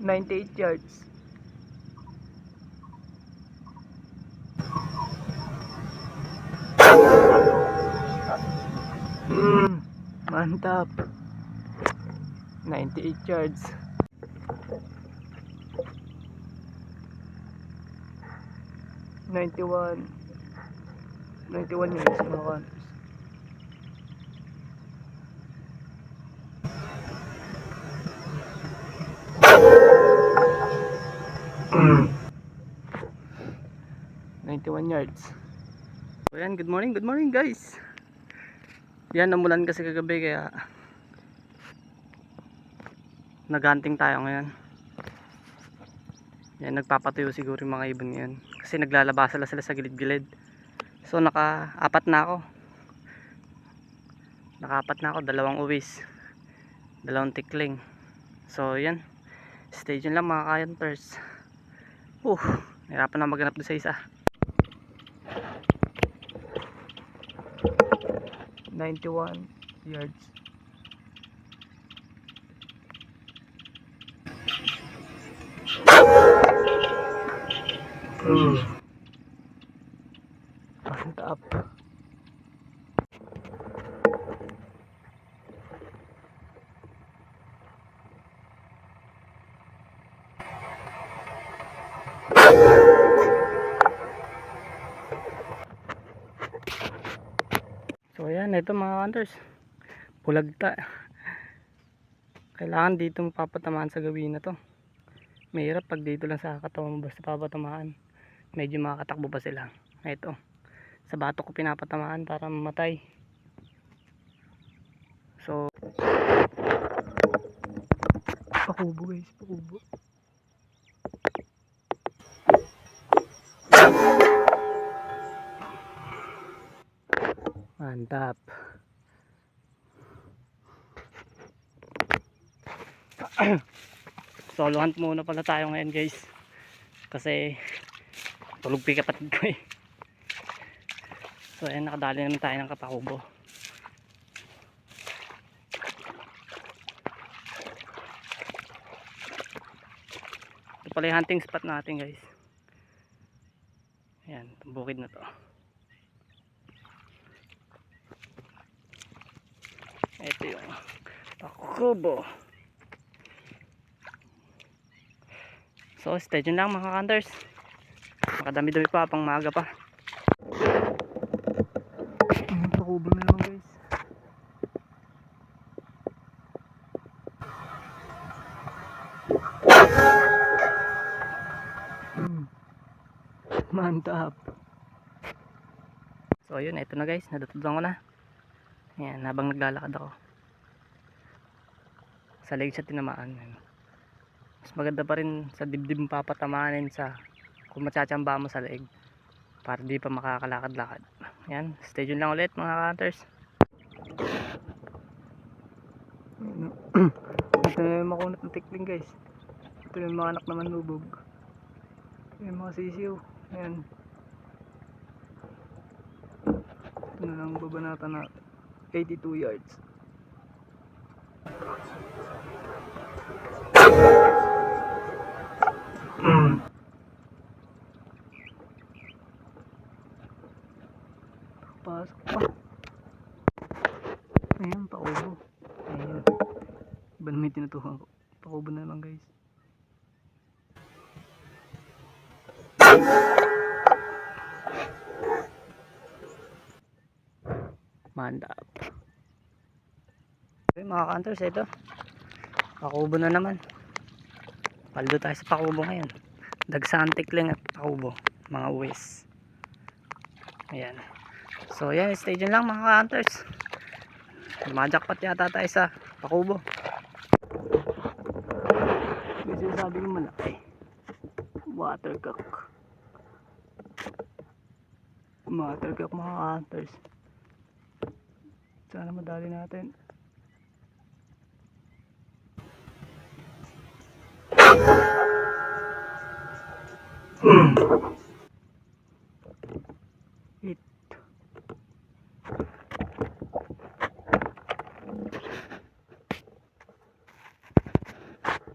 98 yards. Mantap. 98 yards. 91 yards mga kanis. Mm. 91 yards. So yan, good morning guys. Yan, namulan kasi kagabi kaya naghunting tayo ngayon. Yan, nagpapatuyo siguro yung mga ibon ngayon kasi naglalabasa sila sa gilid-gilid. So naka-apat na ako. Dalawang uwis, dalawang tikling. So yan, stay dyan lang mga ka-hunters. Nahirapan na maghanap doon sa isa. 91 yards. Mantap. So ayan, ito mga hunters, bulagta. Kailangan dito papatamaan sa gawin na to. Mahirap pag dito lang sa katawan mo basta papatamaan. Medyo makakatakbo pa sila. Ito, sa bato ko pinapatamaan para mamatay. So pakubo guys, pakubo. Mantap. Solo hunt muna pala tayo ngayon guys, kasi tulog pa kapatid ko eh. So ayan, nakadali naman tayo ng kapakubo. Ito pala yung hunting spot natin guys. Ayan, bukid na to. Ito yung pakubo. So stay dyan lang mga hunters. Makadami-dami pa, pang maaga pa. Pakubo na lang guys. Mantap. So yun, ito na guys, natutudan ko na. Ayan, habang naglalakad ako sa leg siya tinamaan. Mas maganda pa rin sa dibdib mo papatamanin sa kung matsatsamba mo sa leg para di pa makakalakad-lakad. Ayan, stay tuned lang ulit mga hunters. Ito na yung makunat ng tikling guys. Ito yung mga anak naman lubog. Ito yung mga sisiw. Ayan, ito na lang babanatan na 82 yards. Pasok pa. Ayan, pakubo. Ayan, iba na may tinutuhan ko. Pakubo na lang guys. Mantap. Okay, mga hunters, ito pakubo na naman. Paldo tayo sa pakubo ngayon. Dagsaan tikling at pakubo, mga uwis. Ayan. So yan, stay dyan lang mga hunters. Majakpat yata tayo sa pakubo. Kasi sabi ko malaki. Watercock mga hunters. Sana madali natin. Hit.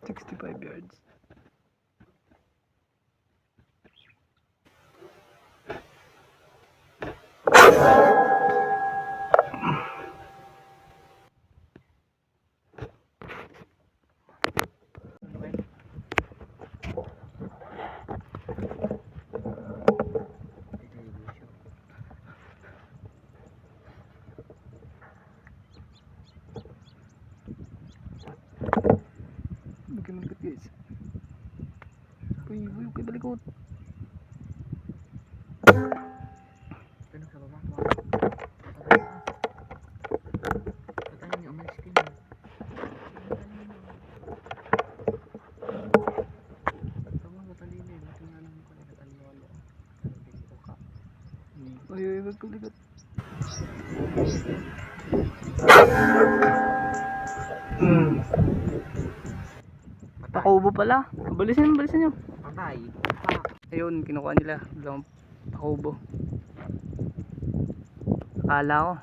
65 yards. likod. Tanong sa baba. Patayin niyo, umalis kayo. Tama, matalino eh. Ba't nga naman ko nakatalolo? Dito ka. Uy, wag ko likod. Pakubo pala. Balisin nyo. Patay. Ayun, kinukuha nila. Dalawang pakubo. Akala ko.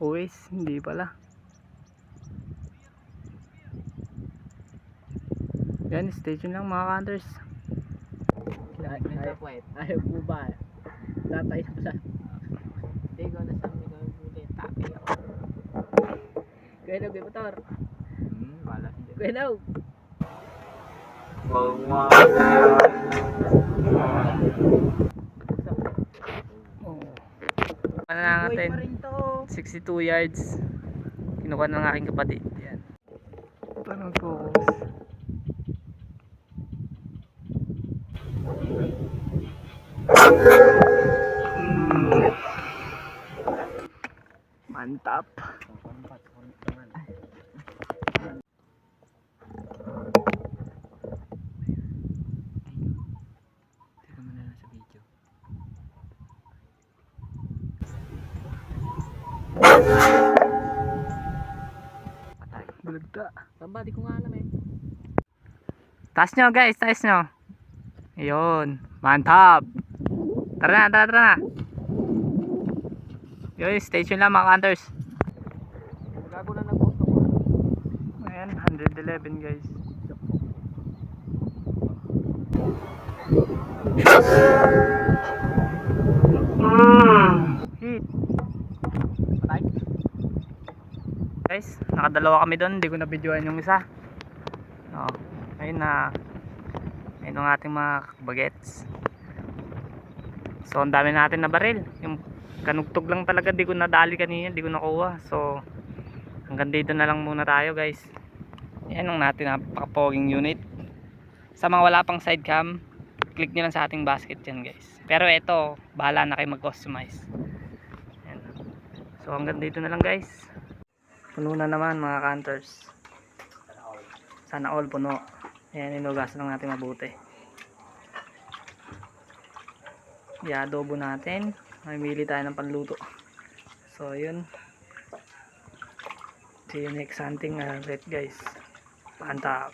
Always, hindi pala. Yan, stay tuned lang mga hunters. Ayaw po ba? Tatay ko sa... Hindi ko na sa mga huli. Taki ako. Kuyanog, may motor. Wala siya. Kuyanog. Ano na natin? 62 yards. Kinukuha ng aking kapatid. Yan. Parang focus. Mantap. Teka mo na lang sa video. Patay. Bulagta. Tamba, di ko nga alam eh. Taas nyo guys, taas nyo. Ayun. Mantap. Tara na. Yun, stay tuned lang mga hunters. Gago na nag-post ako. Ayan, 111 guys. Hit. Patay. Guys, nakadalawa kami doon. Hindi ko na videoan yung isa. Ayun na. Ayun ang ating mga bagets. So, ang dami natin na baril. Yung kanugtog lang talaga. Di ko nadali kanina. Di ko nakuha. So, hanggang dito na lang muna tayo guys. Yan ang natin napaka-poging unit. Sa mga wala pang side cam, click nyo lang sa ating basket yan guys. Pero ito, bahala na kayo mag-customize. Yan. So, hanggang dito na lang guys. Puno na naman mga hunters. Sana all puno. Ayan, inugasan lang natin mabuti. I-adobo natin. Mamili tayo ng panluto. So, yun. See you next hunting ulit guys. Pantap.